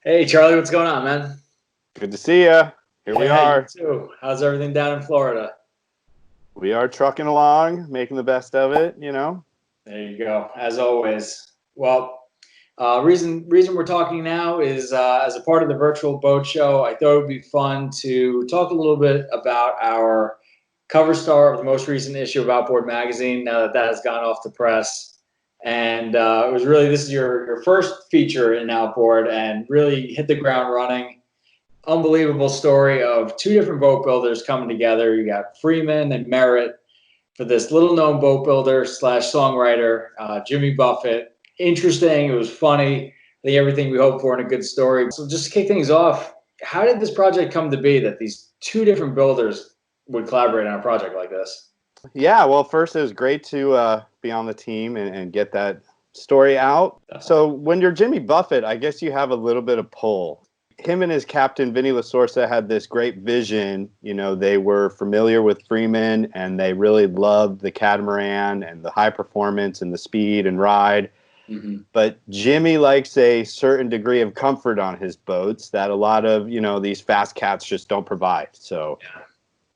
Hey Charlie, what's going on, man? Good to see you. Here we Yeah, you are. too. How's everything down in Florida? We are trucking along, making the best of it. There you go, as always. Well, reason we're talking now is as a part of the virtual boat show. I thought it would be fun to talk a little bit about our cover star of the most recent issue of Outboard Magazine. Now that has gone off the press, and it was really this is your first feature in Outboard, and really hit the ground running. Unbelievable story of two different boat builders coming together. You got Freeman and Merritt for this little known boat builder slash songwriter, Jimmy Buffett. Interesting. It was funny. I think everything we hope for in a good story. So just to kick things off, how did this project come to be that these two different builders would collaborate on a project like this? Yeah, well, first, it was great to be on the team and get that story out. Definitely. So, when you're Jimmy Buffett, I guess you have a little bit of pull. Him and his captain, Vinny Lasorsa, had this great vision. They were familiar with Freeman and they really loved the catamaran and the high performance and the speed and ride. Mm-hmm. But Jimmy likes a certain degree of comfort on his boats that a lot of, these fast cats just don't provide. So Yeah.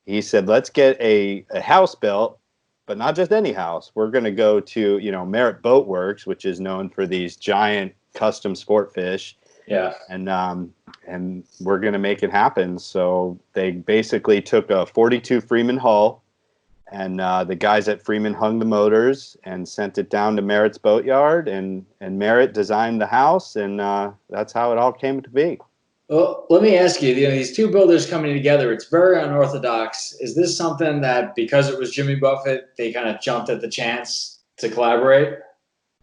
he said, let's get a house built, but not just any house. We're going to go to, Merritt-built Works, which is known for these giant custom sport fish. Yeah. And we're going to make it happen. So they basically took a 42 Freeman hull, and the guys at Freeman hung the motors and sent it down to Merritt's boatyard, and Merritt designed the house, and that's how it all came to be. Well, let me ask you, these two builders coming together, it's very unorthodox. Is this something that because it was Jimmy Buffett, they kind of jumped at the chance to collaborate?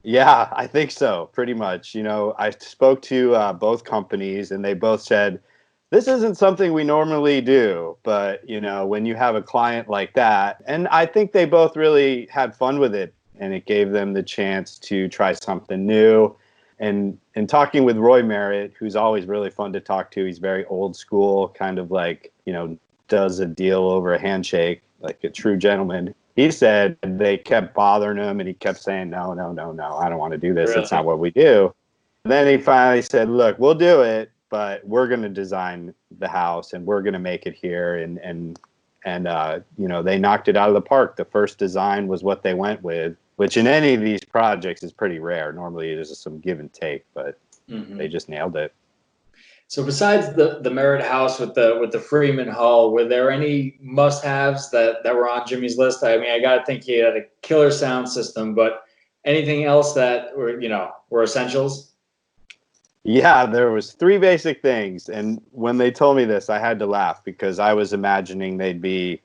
Yeah, I think so, pretty much. I spoke to both companies, and they both said, this isn't something we normally do, but, when you have a client like that, and I think they both really had fun with it, and it gave them the chance to try something new. And talking with Roy Merritt, who's always really fun to talk to, he's very old school, kind of like, does a deal over a handshake, like a true gentleman. He said they kept bothering him and he kept saying, no, no, no, no, I don't want to do this. It's not Really? what we do. And then he finally said, look, we'll do it, but we're going to design the house and we're going to make it here. And they knocked it out of the park. The first design was what they went with, which in any of these projects is pretty rare. Normally there's some give and take, but they Mm-hmm. just nailed it. So besides the Merritt House with the Freeman Hull, were there any must-haves that were on Jimmy's list? I mean, I got to think he had a killer sound system, but anything else that were essentials? Yeah, there was three basic things, and when they told me this, I had to laugh because I was imagining they'd be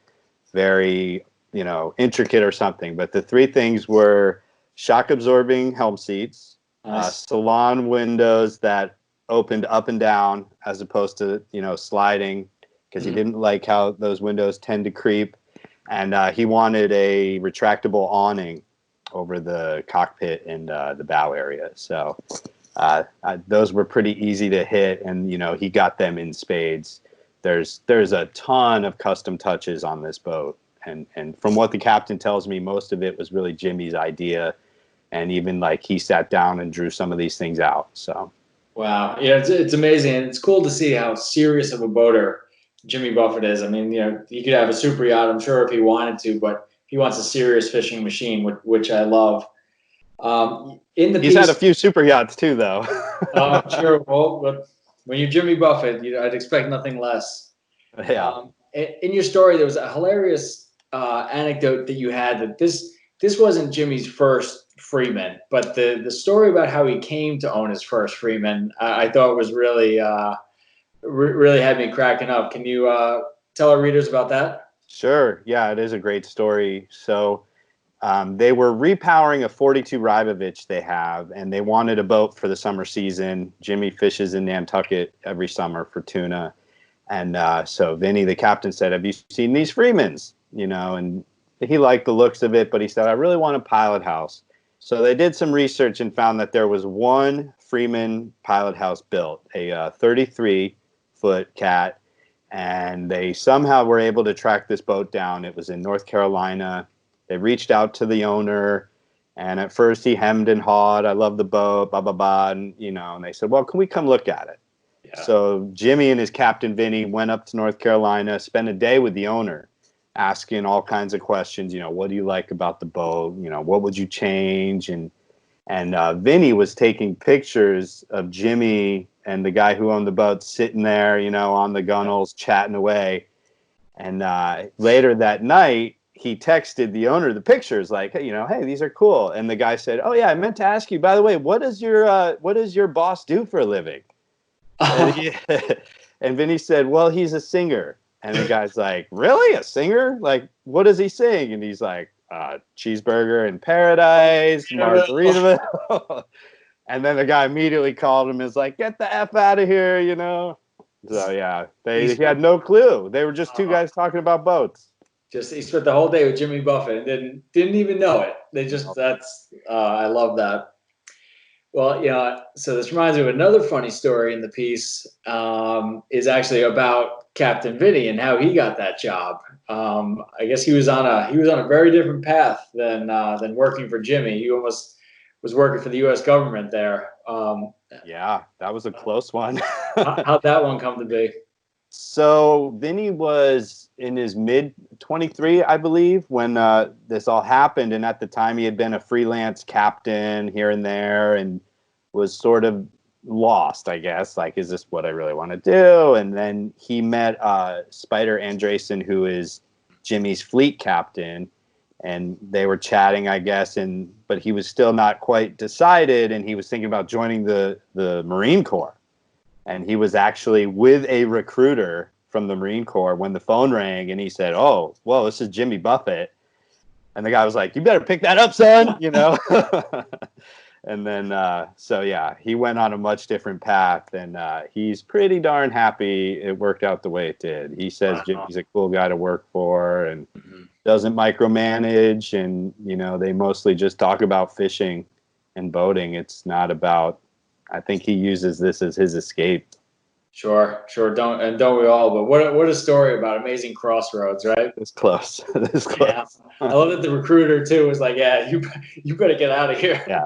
very, intricate or something. But the three things were shock absorbing helm seats, Nice. salon windows that opened up and down as opposed to, sliding, because he Mhm. didn't like how those windows tend to creep. And he wanted a retractable awning over the cockpit and the bow area. So those were pretty easy to hit, and he got them in spades. There's a ton of custom touches on this boat, and from what the captain tells me, most of it was really Jimmy's idea, and even like he sat down and drew some of these things out. So Wow. Yeah, it's amazing. And it's cool to see how serious of a boater Jimmy Buffett is. I mean, he could have a super yacht, I'm sure, if he wanted to, but he wants a serious fishing machine, which I love. In the he's had a piece, few super yachts too, though. sure, well, but when you're Jimmy Buffett, I'd expect nothing less. Yeah. In your story, there was a hilarious anecdote that you had that this wasn't Jimmy's first Freeman, but the story about how he came to own his first Freeman, I thought was really really had me cracking up. Can you tell our readers about that? Sure. Yeah, it is a great story. So they were repowering a 42 Rybovich they have, and they wanted a boat for the summer season. Jimmy fishes in Nantucket every summer for tuna. And so Vinny, the captain, said, have you seen these Freemans? And he liked the looks of it, but he said, I really want a pilot house. So they did some research and found that there was one Freeman pilot house built, a 33-foot cat, and they somehow were able to track this boat down. It was in North Carolina. They reached out to the owner, and at first he hemmed and hawed. I love the boat, blah, blah, blah. And they said, well, can we come look at it? Yeah. So Jimmy and his captain Vinny went up to North Carolina, spent a day with the owner, asking all kinds of questions. What do you like about the boat? What would you change? And Vinny was taking pictures of Jimmy and the guy who owned the boat sitting there, on the gunnels, chatting away. And later that night, he texted the owner the pictures, like, hey, these are cool. And the guy said, oh yeah, I meant to ask you, by the way, what does your boss do for a living? And, and Vinny said, well, he's a singer. And the guy's like, really? A singer? Like, what does he sing? And he's like, Cheeseburger in Paradise, Margaritaville. And then the guy immediately called him and was like, get the F out of here, So, yeah, he had no clue. They were just two guys talking about boats. He spent the whole day with Jimmy Buffett and didn't even know it. I love that. Well, so this reminds me of another funny story in the piece, is actually about Captain Vinny and how he got that job. I guess he was on a very different path than working for Jimmy. He almost was working for the U.S. government there. Yeah, that was a close one. How'd that one come to be? So Vinny was in his mid 23, I believe, when this all happened. And at the time, he had been a freelance captain here and there and was sort of lost, I guess. Like, is this what I really want to do? And then he met Spider Andresen, who is Jimmy's fleet captain. And they were chatting, I guess, but he was still not quite decided. And he was thinking about joining the Marine Corps. And he was actually with a recruiter from the Marine Corps when the phone rang, and he said, oh, well, this is Jimmy Buffett. And the guy was like, you better pick that up, son, And then, so yeah, he went on a much different path, and he's pretty darn happy it worked out the way it did. He says Jimmy's a cool guy to work for and doesn't micromanage, and, they mostly just talk about fishing and boating. It's not about, I think he uses this as his escape. Sure. Don't we all? But what a story about amazing crossroads, right? It's close. Yeah. I love that the recruiter too was like, yeah, you better get out of here. Yeah.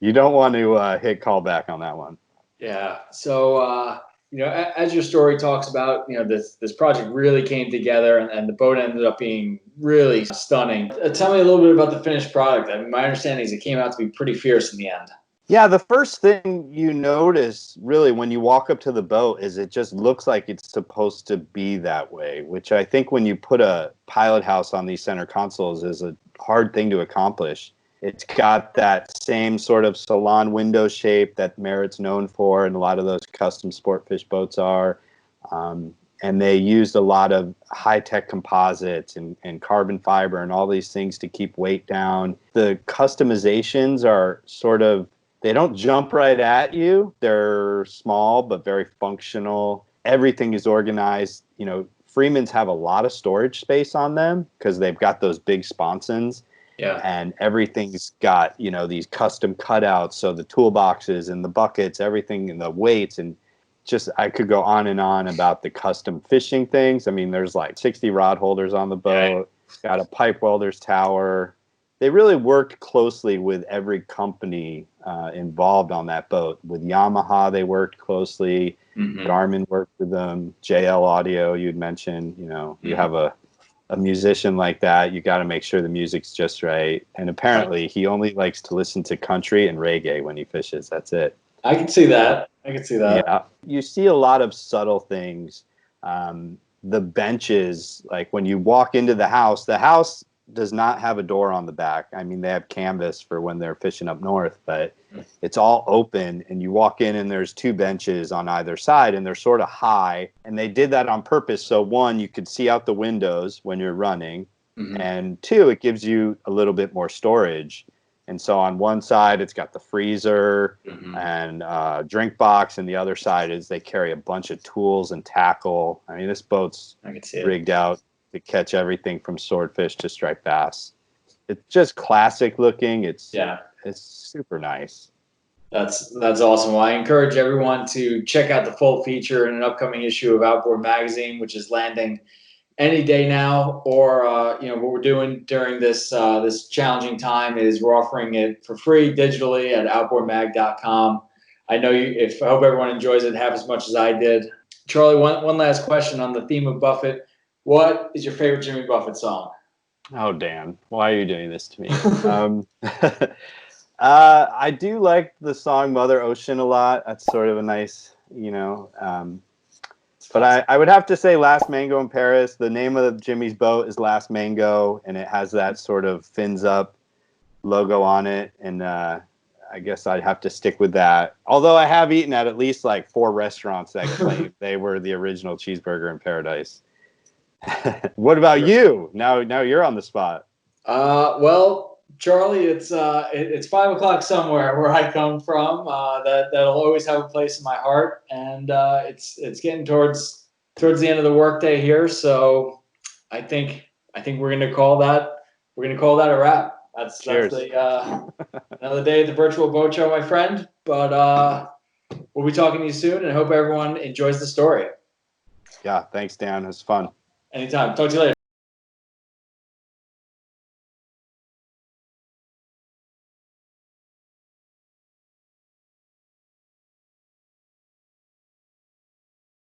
You don't want to hit callback on that one. Yeah. So, as your story talks about, this project really came together, and the boat ended up being really stunning. Tell me a little bit about the finished product. I mean, my understanding is it came out to be pretty fierce in the end. Yeah, the first thing you notice really when you walk up to the boat is it just looks like it's supposed to be that way, which I think when you put a pilot house on these center consoles is a hard thing to accomplish. It's got that same sort of salon window shape that Merritt's known for, and a lot of those custom sport fish boats are. And they used a lot of high-tech composites and carbon fiber and all these things to keep weight down. The customizations are sort of, they don't jump right at you. They're small but very functional. Everything is organized. Freeman's have a lot of storage space on them because they've got those big sponsons. Yeah. And everything's got, these custom cutouts. So the toolboxes and the buckets, everything, and the weights, and just, I could go on and on about the custom fishing things. I mean, there's like 60 rod holders on the boat, got a pipe welder's tower. They really worked closely with every company involved on that boat. With Yamaha, they worked closely. Garmin worked with them. JL Audio, you'd mentioned. You have a musician like that, you got to make sure the music's just right. And apparently, he only likes to listen to country and reggae when he fishes. That's it. I can see that. Yeah, you see a lot of subtle things. The benches, like when you walk into the house does not have a door on the back. I mean, they have canvas for when they're fishing up north, but it's all open, and you walk in and there's two benches on either side, and they're sort of high, and they did that on purpose. So one, you could see out the windows when you're running, and two, it gives you a little bit more storage. And so on one side, it's got the freezer and drink box, and the other side is they carry a bunch of tools and tackle. I mean, this boat's rigged out to catch everything from swordfish to striped bass. It's just classic looking. It's super nice. That's awesome. Well, I encourage everyone to check out the full feature in an upcoming issue of Outboard Magazine, which is landing any day now. Or what we're doing during this challenging time is we're offering it for free digitally at outboardmag.com. I know I hope everyone enjoys it half as much as I did. Charlie, one last question on the theme of Buffett. What is your favorite Jimmy Buffett song? Oh, Dan, why are you doing this to me? I do like the song Mother Ocean a lot. That's sort of a nice, but I would have to say Last Mango in Paris. The name of Jimmy's boat is Last Mango, and it has that sort of fins up logo on it. And I guess I'd have to stick with that. Although I have eaten at least like 4 restaurants that claim they were the original cheeseburger in paradise. What about you? Now you're on the spot. Well, Charlie, it's 5 o'clock somewhere where I come from. That'll always have a place in my heart, and it's getting towards the end of the workday here. So I think we're gonna call that a wrap. That's another day at the virtual boat show, my friend. But we'll be talking to you soon, and I hope everyone enjoys the story. Yeah, thanks, Dan. It was fun. Anytime. Talk to you later.